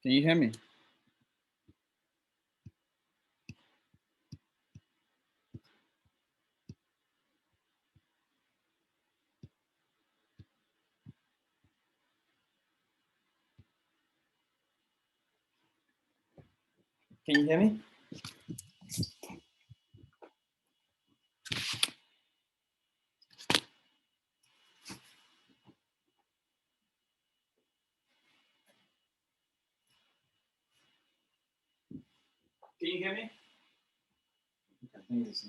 Can you hear me? Can you hear me? Can you hear me? I think it's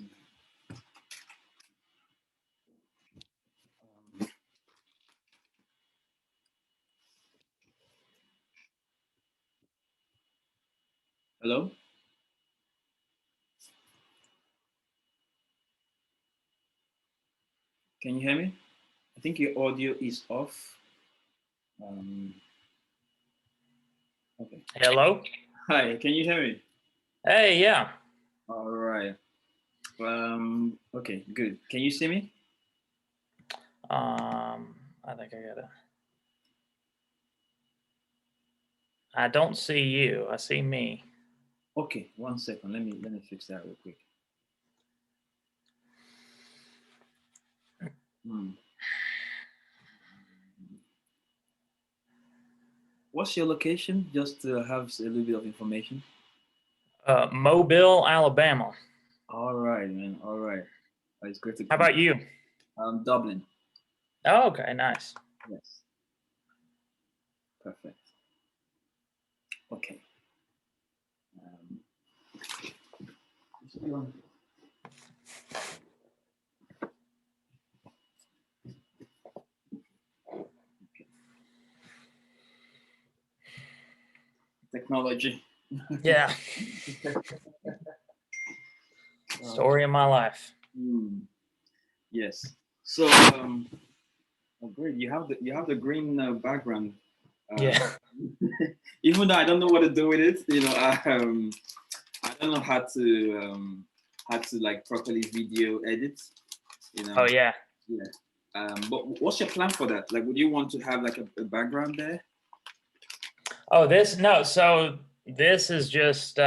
hello? Can you hear me? I think your audio is off. Okay. Hello? Hi, can you hear me? Hey, yeah. All right. Okay, good. Can you see me? I think I don't see you. I see me. Okay, 1 second. Let me fix that real quick. What's your location? Just to have a little bit of information. Mobile, Alabama. All right, man. All right. It's great to How about you? Dublin. Oh, okay, nice. Yes. Perfect. Okay. Technology. Yeah. Story of my life. Yes. So, oh, great. You have the green background. Yeah. Even though I don't know what to do with it, I don't know how to like properly video edit. Oh yeah. Yeah. But what's your plan for that? Like, would you want to have like a background there? Oh, so this is just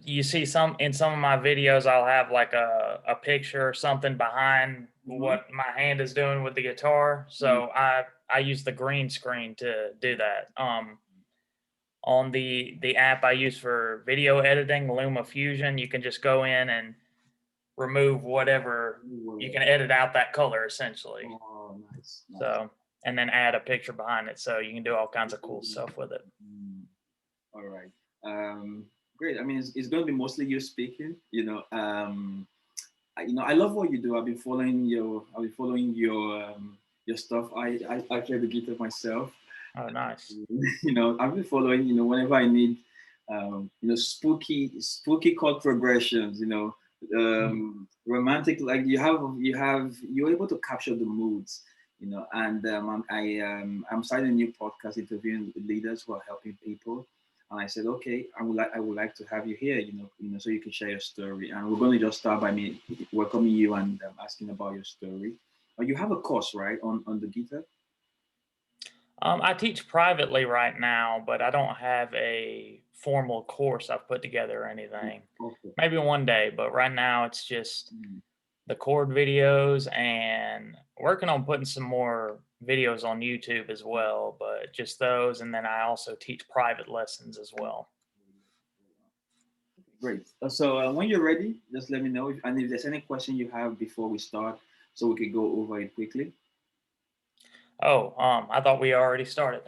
you see in some of my videos I'll have like a picture or something behind what my hand is doing with the guitar. So I use the green screen to do that. On the app I use for video editing, Luma Fusion, you can just go in and remove whatever. You can edit out that color essentially. Oh, nice. So, and then add a picture behind it, so you can do all kinds of cool stuff with it. All right. Great. I mean, it's going to be mostly you speaking. I love what you do. I've been following your stuff. I play the guitar myself. Oh, nice. I've been following. Whenever I need, spooky chord progressions. Romantic. Like you're able to capture the moods. And I'm starting a new podcast interviewing leaders who are helping people. And I said, okay, I would like to have you here, so you can share your story. And we're going to just start by me welcoming you and asking about your story. You have a course, right, on the guitar? I teach privately right now, but I don't have a formal course I've put together or anything. Okay. Maybe one day, but right now it's just the chord videos and working on putting some more videos on YouTube as well, but just those. And then I also teach private lessons as well. Great. So when you're ready, just let me know. And if there's any question you have before we start, so we could go over it quickly. Oh, I thought we already started.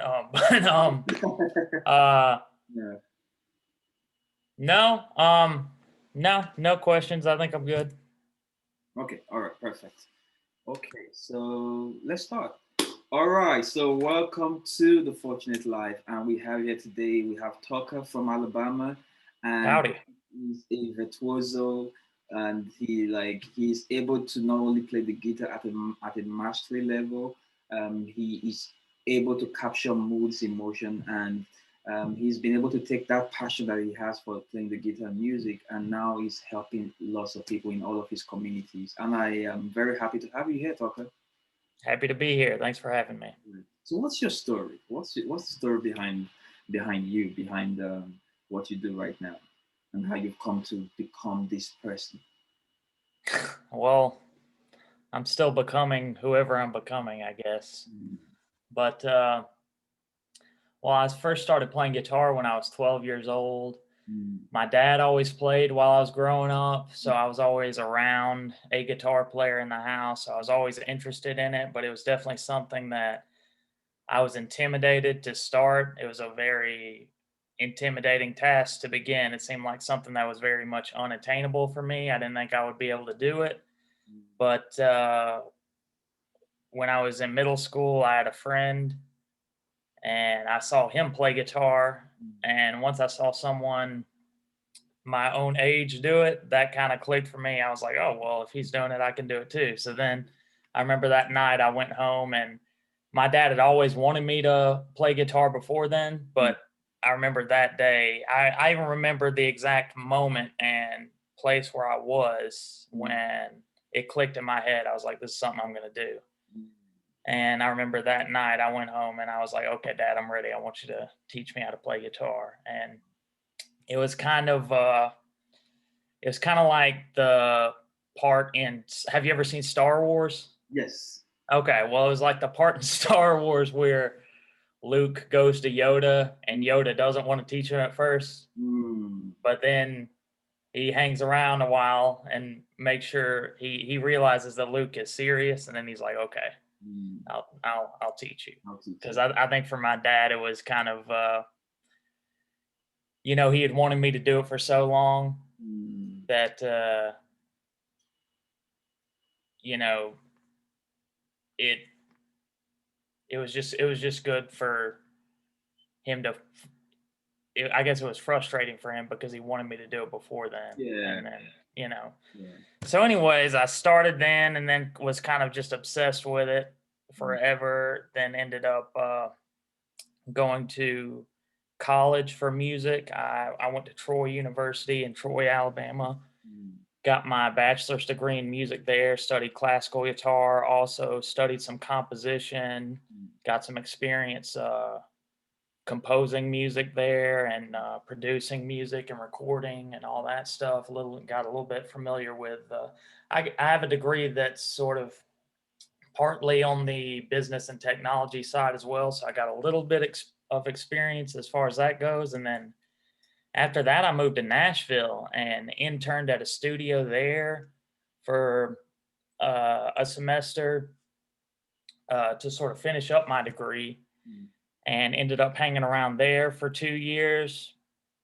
Yeah. No questions. I think I'm good. Okay. All right. Perfect. Okay. So let's start. All right. So welcome to the Fortunate Life, and we have here today. We have Tucker from Alabama, and Howdy. he's a virtuoso, and he's able to not only play the guitar at a mastery level. He is able to capture moods, emotion, and he's been able to take that passion that he has for playing the guitar and music, and now he's helping lots of people in all of his communities. And I am very happy to have you here, Tucker. Happy to be here. Thanks for having me. Right. So, what's your story? What's the story behind what you do right now, and how you've come to become this person? Well, I'm still becoming whoever I'm becoming, I guess. Mm, But well, I first started playing guitar when I was 12 years old. mm, My dad always played while I was growing up, so I was always around a guitar player in the house. So I was always interested in it, but it was definitely something that I was intimidated to start. It was a very intimidating task to begin. It seemed like something that was very much unattainable for me. I didn't think I would be able to do it. mm, But when I was in middle school, I had a friend and I saw him play guitar. And once I saw someone my own age do it, that kind of clicked for me. I was like, oh, well, if he's doing it, I can do it too. So then I remember that night I went home and my dad had always wanted me to play guitar before then. mm, But I remember that day, I even remember the exact moment and place where I was mm, when it clicked in my head. I was like, this is something I'm going to do. mm, And I remember that night I went home and I was like, okay, Dad, I'm ready. I want you to teach me how to play guitar. And it was kind of, it's kind of like the part in. Have you ever seen Star Wars? yes. Okay, well, it was like the part in Star Wars where Luke goes to Yoda and Mm, Yoda doesn't want to teach him at first, mm, but then he hangs around a while and makes sure he realizes that Luke is serious, and then he's like, okay, mm. I'll teach you. How to Because teach. I think for my dad, it was kind of, he had wanted me to do it for so long Mm, that, you know, it it was just good for him to. I guess it was frustrating for him because he wanted me to do it before then, yeah, and then you know. yeah. So, anyways, I started then, and then was kind of just obsessed with it Mm, forever. Then ended up going to college for music. I went to Troy University in Troy, Alabama. mm, Got my bachelor's degree in music there, studied classical guitar, also studied some composition, mm, got some experience composing music there and producing music and recording and all that stuff. Got a little bit familiar with. I have a degree that's sort of partly on the business and technology side as well, so I got a little bit of experience as far as that goes. And then after that, I moved to Nashville and interned at a studio there for a semester to sort of finish up my degree, mm, and ended up hanging around there for 2 years,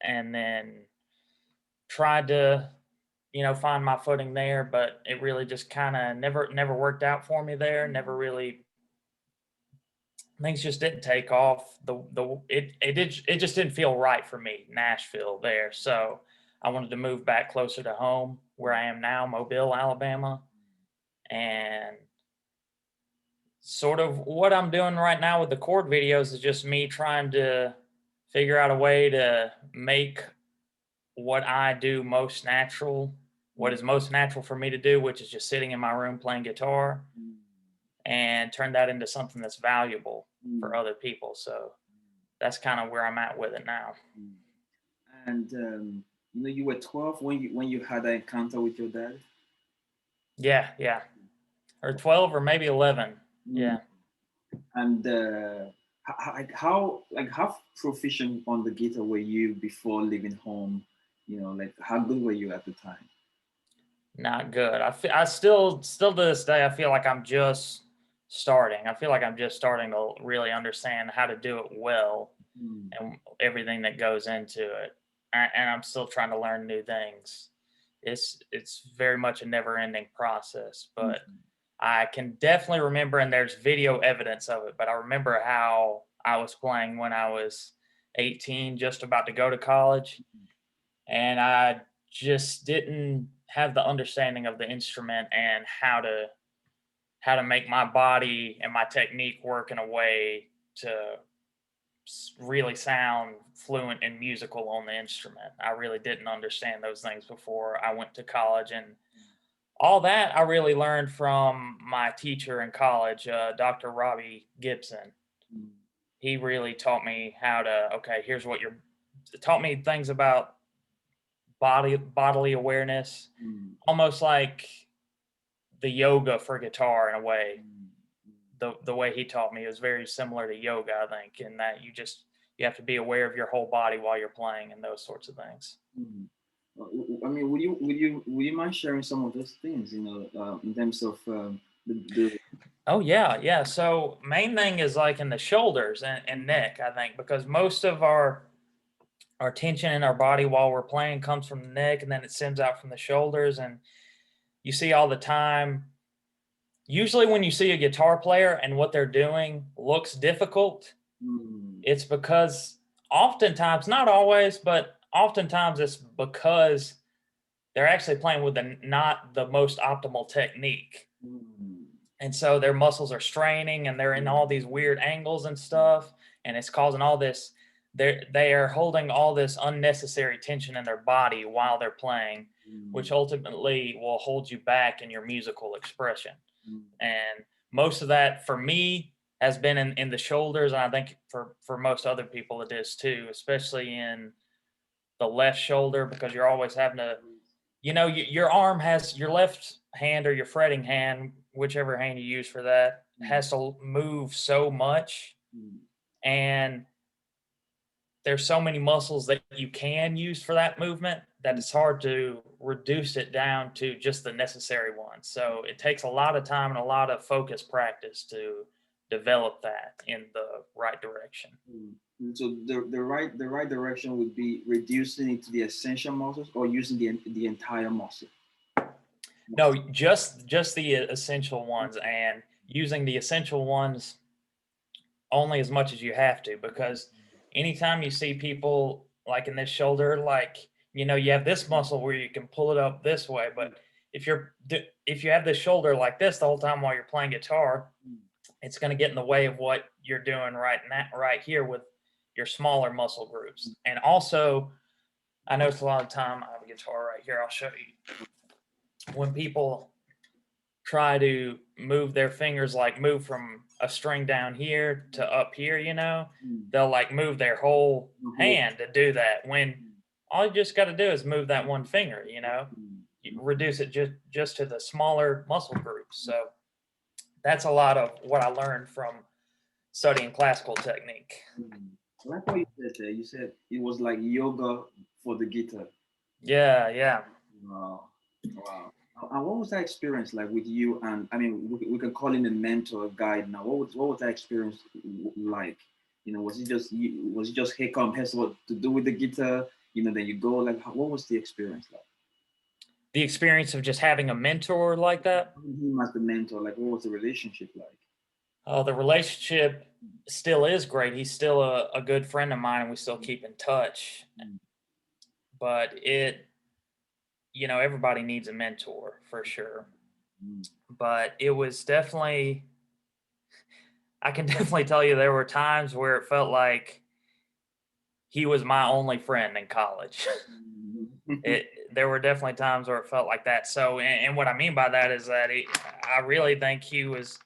and then tried to find my footing there, but it really just kind of never worked out for me there. Never really, things just didn't take off. It just didn't feel right for me, Nashville there. So I wanted to move back closer to home where I am now, Mobile, Alabama. And sort of what I'm doing right now with the chord videos is just me trying to figure out a way to make what I do most natural, what mm, is most natural for me to do, which is just sitting in my room playing guitar, mm, and turn that into something that's valuable for mm, other people. So that's kind of where I'm at with it now. mm. And you were 12 when you had an encounter with your dad. Yeah, yeah. Or 12 or maybe 11. Mm. Yeah. And how proficient on the guitar were you before leaving home? Like how good were you at the time? Not good. I still to this day I feel like I'm just starting. I feel like I'm just starting to really understand how to do it well Mm, and everything that goes into it. And I'm still trying to learn new things. It's very much a never ending process, mm, but I can definitely remember, and there's video evidence of it, but I remember how I was playing when I was 18, just about to go to college, and I just didn't have the understanding of the instrument and how to make my body and my technique work in a way to really sound fluent and musical on the instrument. I really didn't understand those things before I went to college, and All that I really learned from my teacher in college, Dr. Robbie Gibson. Mm, He really taught me how to, okay, here's what you're, taught me things about bodily awareness, mm, almost like the yoga for guitar in a way. mm, The way he taught me is very similar to yoga, I think, in that you have to be aware of your whole body while you're playing and those sorts of things. mm. I mean, would you mind sharing some of those things? In terms of the Oh yeah, yeah. So main thing is like in the shoulders and neck, I think, because most of our tension in our body while we're playing comes from the neck and then it sends out from the shoulders. And you see all the time, usually when you see a guitar player and what they're doing looks difficult, mm, it's because oftentimes, not always, but oftentimes it's because they're actually playing with not the most optimal technique. mm, And so their muscles are straining and they're in all these weird angles and stuff. And it's causing all this, they are holding all this unnecessary tension in their body while they're playing, which mm, ultimately will hold you back in your musical expression. mm, And most of that for me has been in the shoulders. And I think for most other people it is too, especially in the left shoulder, because you're always having to, your arm has your left hand or your fretting hand, whichever hand you use for that, mm, has to move so much. mm, And there's so many muscles that you can use for that movement that it's hard to reduce it down to just the necessary ones. So it takes a lot of time and a lot of focus practice to develop that in the right direction. mm. So the right direction would be reducing it to the essential muscles or using the entire muscle. No, just the essential ones, and using the essential ones only as much as you have to, because anytime you see people like in this shoulder, like, you have this muscle where you can pull it up this way, but if you have this shoulder like this the whole time while you're playing guitar, it's going to get in the way of what you're doing right here with your smaller muscle groups. And also, I notice a lot of time, I have a guitar right here, I'll show you. When people try to move their fingers, like move from a string down here to up here, Mm, they'll like move their whole mhm, hand to do that, when mm, all you just got to do is move that one finger. You mm, reduce it just to the smaller muscle groups. So that's a lot of what I learned from studying classical technique. mm. I like what you said there. You said it was like yoga for the guitar. Yeah, yeah. Wow. Wow. And what was that experience like with you? And I mean, we can call him a mentor, a guide now. What was that experience like? Was it just hey, come, here's what to do with the guitar? Then you go like, what was the experience like? The experience of just having a mentor like that. Him as the mentor, like, what was the relationship like? The relationship still is great. He's still a good friend of mine and we still keep in touch. Mm, But everybody needs a mentor for sure. mm, But it was definitely, I can definitely tell you there were times where it felt like he was my only friend in college. mm. There were definitely times where it felt like that. So, and what I mean by that is that I really think he's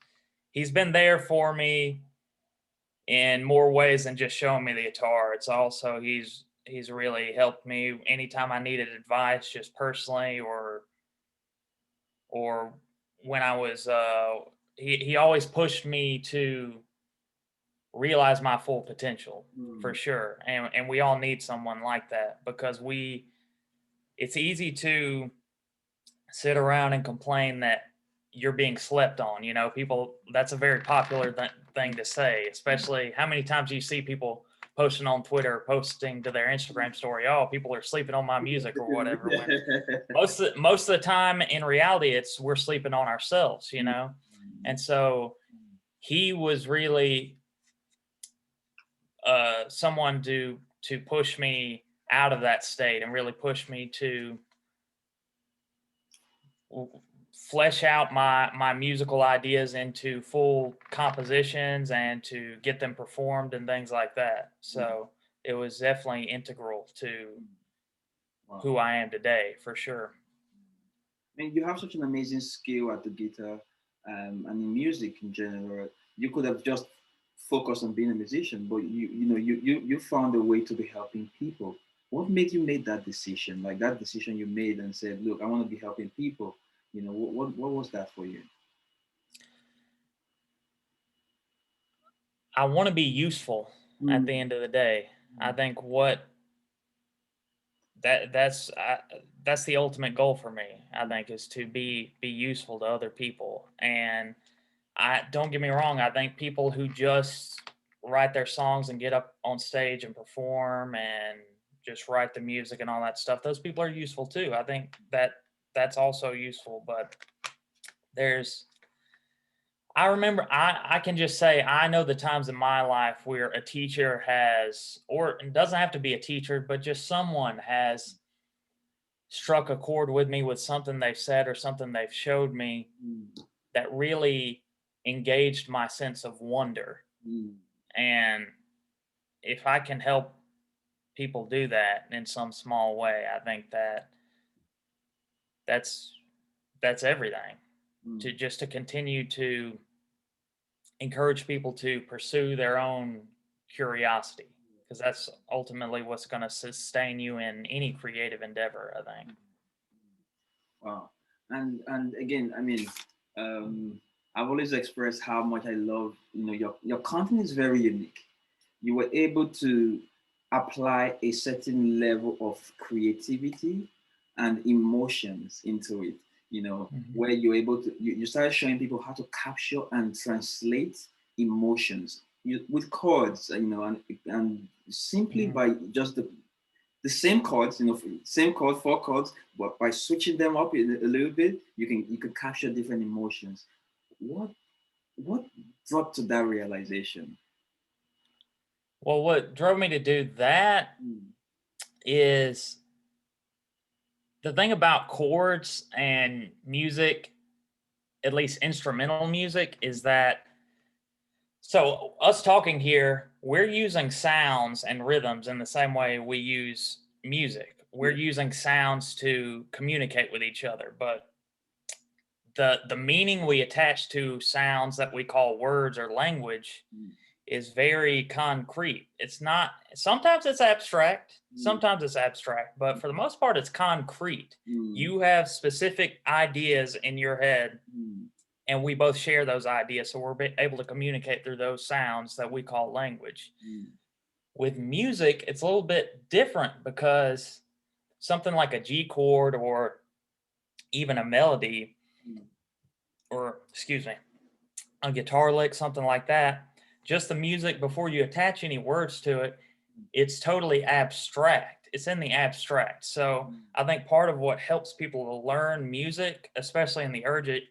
been there for me in more ways than just showing me the guitar. It's also, he's really helped me anytime I needed advice, just personally, or when I was, he always pushed me to realize my full potential for Mm, sure. And we all need someone like that, because it's easy to sit around and complain that you're being slept on. People, that's a very popular thing to say, especially how many times you see people posting on Twitter, posting to their Instagram story, oh, people are sleeping on my music or whatever. When most of the time in reality, it's we're sleeping on ourselves. And so he was really someone to push me out of that state and really push me to flesh out my musical ideas into full compositions and to get them performed and things like that. So it was definitely integral to wow. who I am today, for sure. And you have such an amazing skill at the guitar, and in music in general. You could have just focused on being a musician, but you found a way to be helping people. What made you make that decision? Like that decision you made and said, "Look, I want to be helping people." What was that for you? I want to be useful at the Mm, end of the day. I think what that's the ultimate goal for me. I think is to be useful to other people. And I don't get me wrong. I think people who just write their songs and get up on stage and perform and just write the music and all that stuff, those people are useful too. I think that's also useful. But there's I remember I can just say I know the times in my life where a teacher has, or it doesn't have to be a teacher, but just someone has struck a chord with me with something they've said or something they've showed me mm, that really engaged my sense of wonder. mm. And if I can help people do that in some small way, I think that's that's everything. To Mm. just to continue to encourage people to pursue their own curiosity, because that's ultimately what's going to sustain you in any creative endeavor, I think. Wow. And again, I mean, I've always expressed how much I love, your content is very unique. You were able to apply a certain level of creativity and emotions into it, Mhm. where you're able to, you started showing people how to capture and translate emotions with chords, and simply Mhm. by just the same chords, same chord, four chords, but by switching them up a little bit, you can capture different emotions. What what brought to that realization? Well, what drove me to do that Mm, is the thing about chords and music, at least instrumental music, is that so us talking here, we're using sounds and rhythms in the same way we use music. We're yeah. using sounds to communicate with each other, but the meaning we attach to sounds that we call words or language Mm, is very concrete. It's not, sometimes it's abstract, mm, sometimes it's abstract, but for the most part, it's concrete. mm, You have specific ideas in your head, mm, and we both share those ideas. So we're able to communicate through those sounds that we call language. mm, With music, it's a little bit different because something like a G chord or even a melody, mm, or excuse me, a guitar lick, something like that, just the music before you attach any words to it, it's totally abstract. It's in the abstract. So mm, I think part of what helps people to learn music, especially in the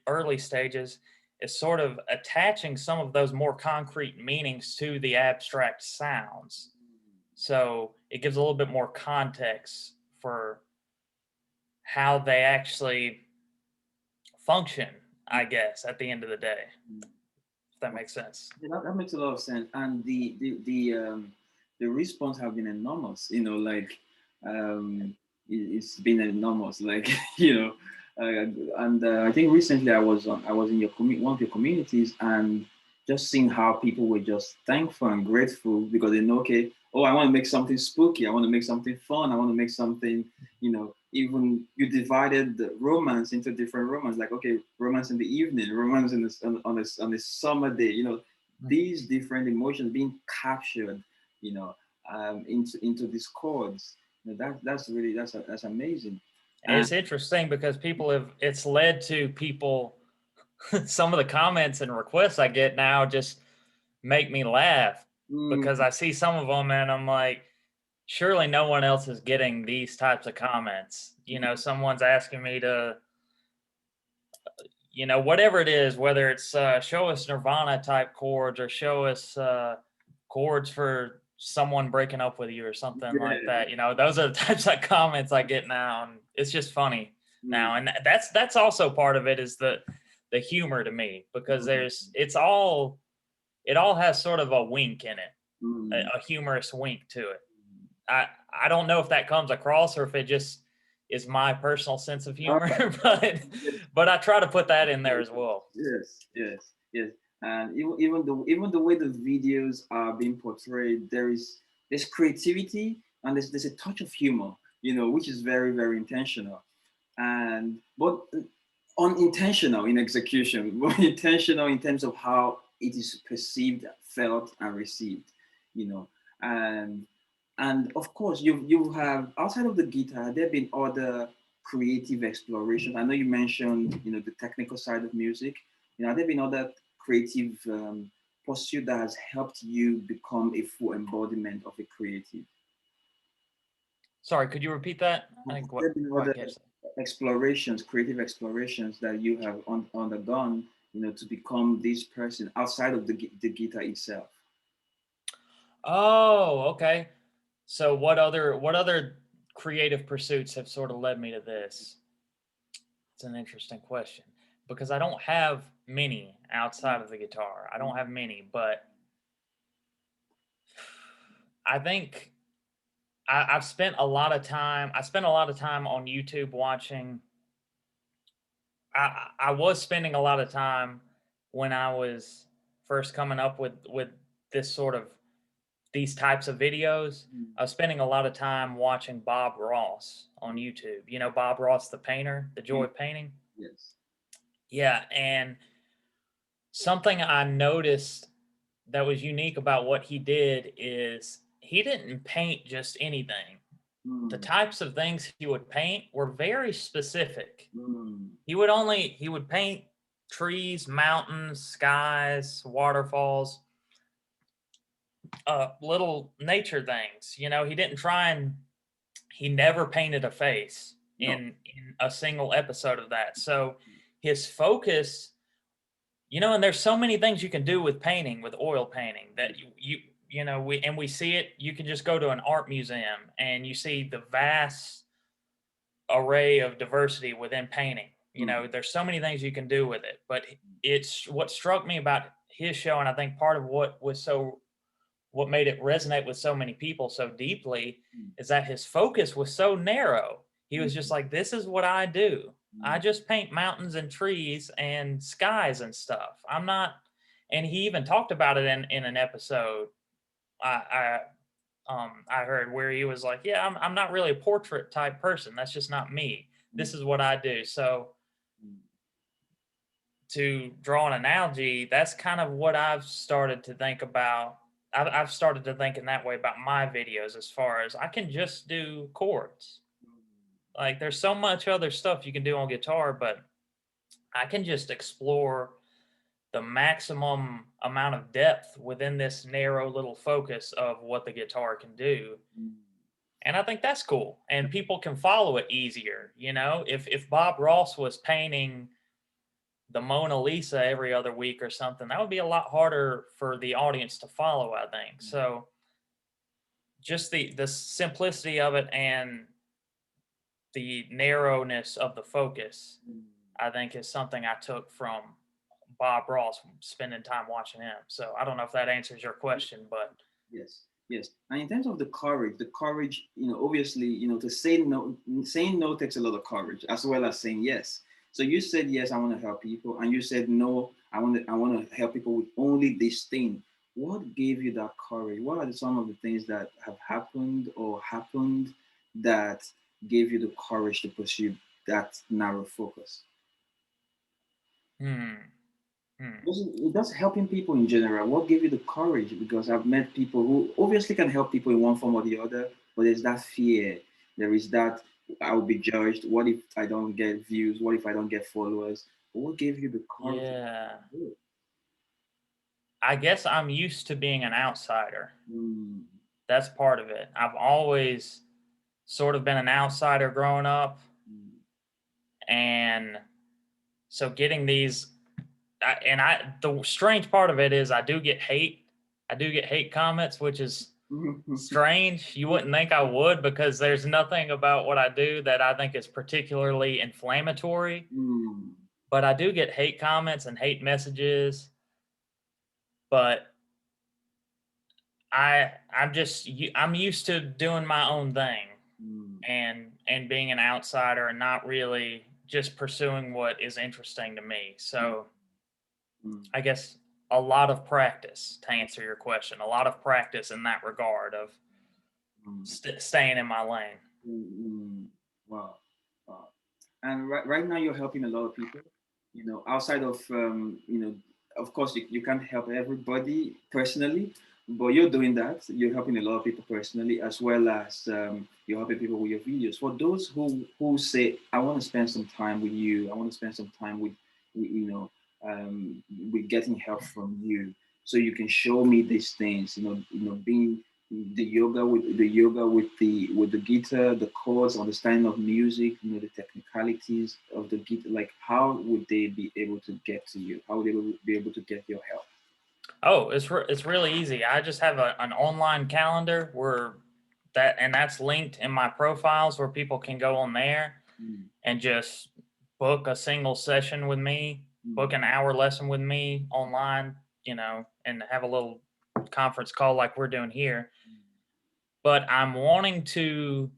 early stages, is sort of attaching some of those more concrete meanings to the abstract sounds. So it gives a little bit more context for how they actually function, I guess, at the end of the day, mm. if that makes sense. Yeah, that makes a lot of sense, and the response have been enormous. Like it's been enormous. Like and I think recently I was in one of your communities, and just seeing how people were just thankful and grateful because they know, okay, oh, I want to make something spooky, I want to make something fun, I want to make something, even you divided the romance into different romance, like, okay, romance in the evening, romance on a summer day, these different emotions being captured, you know, into these chords. That's amazing. And And it's interesting because it's led to people, some of the comments and requests I get now just make me laugh because mm, I see some of them and I'm like, surely no one else is getting these types of comments. Someone's asking me to, whatever it is, whether it's show us Nirvana type chords or show us chords for someone breaking up with you or something like yeah, that. Those are the types of comments I get now, and it's just funny mm, now. And that's also part of it is the humor to me because mm, it all has sort of a wink in it, mm, a humorous wink to it. I I don't know if that comes across or if it just is my personal sense of Uh, humor, but I try to put that in there as well. yes, yes, yes. And even the way the videos are being portrayed, there's creativity and there's a touch of humor, which is very, very intentional. And but unintentional in execution, but intentional in terms of how it is perceived, felt, and received. You know, and of course, you have outside of the guitar, there have been other creative explorations. I know you mentioned, the technical side of music. There have been other creative pursuit that has helped you become a full embodiment of a creative. Sorry, could you repeat that? I Have think there been quite other catch that. explorations, creative explorations that you have undergone, to become this person outside of the guitar itself? Oh, okay. So what other creative pursuits have sort of led me to this? It's an interesting question because I don't have many outside of the guitar. I don't have many, but I think I've spent a lot of time. I spent a lot of time on YouTube watching. I was spending a lot of time when I was first coming up with this sort of these types of videos. Mm. I was spending a lot of time watching Bob Ross on YouTube. You know Bob Ross, the painter, the joy Mm. of painting. Yes. Yeah, and something I noticed that was unique about what he did is he didn't paint just anything. The Mm. types of things he would paint were very specific. Mm. He would paint trees, mountains, skies, waterfalls, little nature things. He didn't try and he never painted a face No. in a single episode of that. So his focus, and there's so many things you can do with painting, with oil painting that we see it. You can just go to an art museum and you see the vast array of diversity within painting. Mm. There's so many things you can do with it, but it's what struck me about his show, and I think part of what made it resonate with so many people so deeply Mm. is that his focus was so narrow. He was just Mm. like, this is what I do. I Mm. just paint mountains and trees and skies and stuff. I'm not, and he even talked about it in an episode. I heard where he was like, yeah, I'm not really a portrait type person. That's just not me. This Mm. is what I do. So Mm. to draw an analogy, that's kind of what I've started to think about. I've started to think in that way about my videos as far as I can just do chords. Like there's so much other stuff you can do on guitar, but I can just explore the maximum amount of depth within this narrow little focus of what the guitar can do. Mm. And I think that's cool. And people can follow it easier. If Bob Ross was painting the Mona Lisa every other week or something, that would be a lot harder for the audience to follow, I think. So just the simplicity of it and the narrowness of the focus, Mm. I think is something I took from Bob Ross spending time watching him. So I don't know if that answers your question, but Yes, yes. And in terms of the courage, obviously, to say no, saying no takes a lot of courage, as well as saying yes. So you said yes, I want to help people, and you said no, I want to help people with only this thing. What gave you that courage? What are some of the things that have happened that gave you the courage to pursue that narrow focus? hmm, hmm. It does helping people in general. What gave you the courage? Because I've met people who obviously can help people in one form or the other, but there's that fear. There is that I will be judged. What if I don't get views? What if I don't get followers? But what gave you the courage to Yeah. do it? I guess I'm used to being an outsider. Mm. That's part of it. I've always sort of been an outsider growing up. Mm. And so getting these, the strange part of it is I do get hate. I do get hate comments, which is strange. You wouldn't think I would because there's nothing about what I do that I think is particularly inflammatory. Mm. But I do get hate comments and hate messages. But I'm used to doing my own thing. Mm. and being an outsider and not really just pursuing what is interesting to me. So Mm. I guess a lot of practice, to answer your question, a lot of practice in that regard of Mm. staying in my lane. Mm. Wow. Wow. And right now you're helping a lot of people, outside of, of course you can't help everybody personally, but you're doing that. You're helping a lot of people personally, as well as you're helping people with your videos. For those who say, I want to spend some time with you, I want to spend some time with with getting help from you, so you can show me these things, being the yoga with the guitar, the chords, understanding of music, the technicalities of the guitar. Like, how would they be able to get to you? How would they be able to get your help? Oh, it's really easy. I just have an online calendar where that's linked in my profiles where people can go on there Mm. and just book a single session with me, book Mm. an hour lesson with me online, and have a little conference call like we're doing here. But I'm wanting to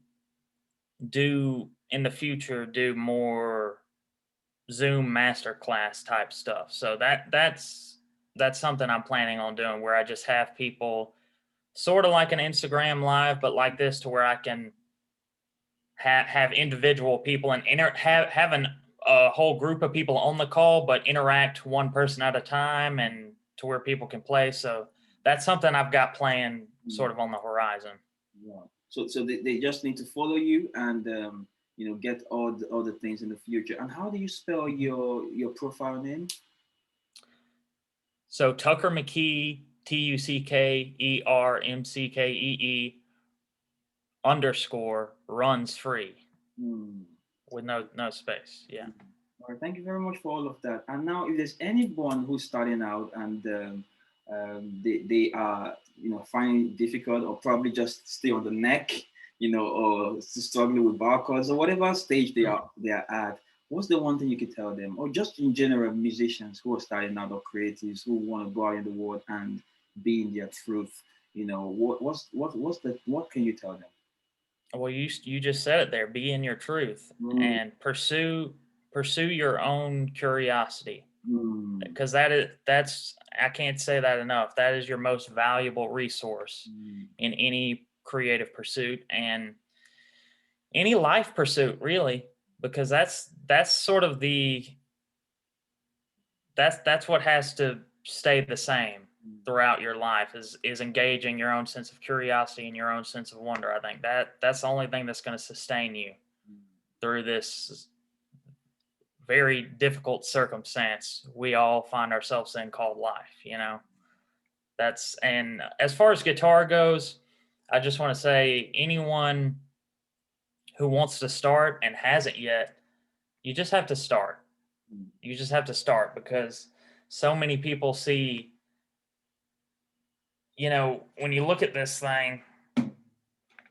do in the future do more Zoom masterclass type stuff. So that's something I'm planning on doing where I just have people sort of like an Instagram live, but like this to where I can have individual people and have a whole group of people on the call, but interact one person at a time and to where people can play. So that's something I've got planned Mm. sort of on the horizon. Wow. So they just need to follow you and get all the things in the future. And how do you spell your profile name? So Tucker McKee, TuckerMckee underscore runs free Hmm. with no space. Yeah. All right, thank you very much for all of that. And now, if there's anyone who's starting out and they are, finding it difficult or probably just stay on the neck, or struggling with bar chords or whatever stage they are at, what's the one thing you could tell them, or just in general, musicians who are starting out or creatives who want to go out in the world and be in their truth? What can you tell them? Well, you just said it there. Be in your truth Mm. and pursue your own curiosity Mm. because that's I can't say that enough. That is your most valuable resource Mm. in any creative pursuit and any life pursuit, really, because that's sort of that's what has to stay the same throughout your life is engaging your own sense of curiosity and your own sense of wonder. I think that's the only thing that's going to sustain you through this very difficult circumstance we all find ourselves in called life. That's and as far as guitar goes, I just want to say anyone who wants to start and hasn't yet, you just have to start. You just have to start because so many people see, when you look at this thing,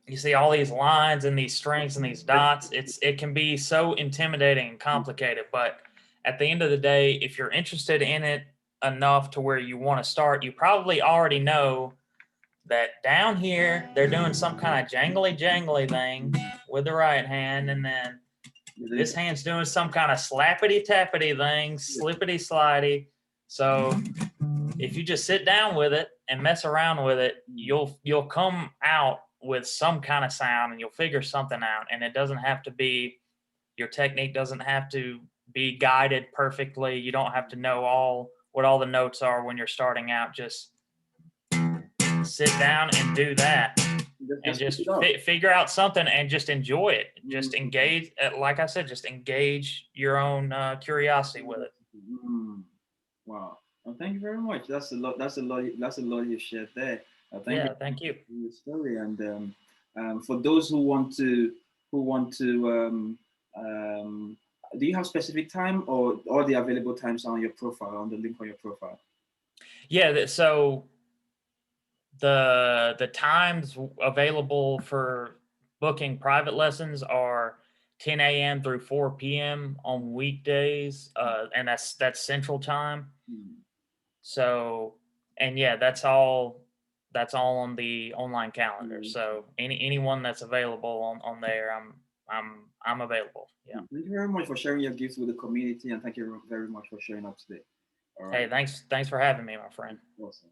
you see all these lines and these strings and these dots. It can be so intimidating and complicated, but at the end of the day, if you're interested in it enough to where you want to start, you probably already know that down here they're doing some kind of jangly thing with the right hand, and then this hand's doing some kind of slappity tappity thing, slippity slidey. So if you just sit down with it and mess around with it, you'll come out with some kind of sound and you'll figure something out. And it doesn't have to be your technique doesn't have to be guided perfectly. You don't have to know what all the notes are when you're starting out. Just sit down and do that and just figure out something and just enjoy it. Just engage, like I said, just engage your own curiosity with it. Wow. Well, thank you very much. That's a lot. That's a lot you shared there. Thank you Yeah, thank you. for your story. And for those who want to, do you have specific time or all the available times on your profile, on the link on your profile? Yeah. So the times available for booking private lessons are 10 a.m. through 4 p.m. on weekdays, and that's Central Time. So, and yeah, that's all. that's all on the online calendar. So anyone that's available on there, I'm available. Yeah. Thank you very much for sharing your gifts with the community, and thank you very much for sharing up today. All Hey, right. thanks for having me, my friend. Awesome.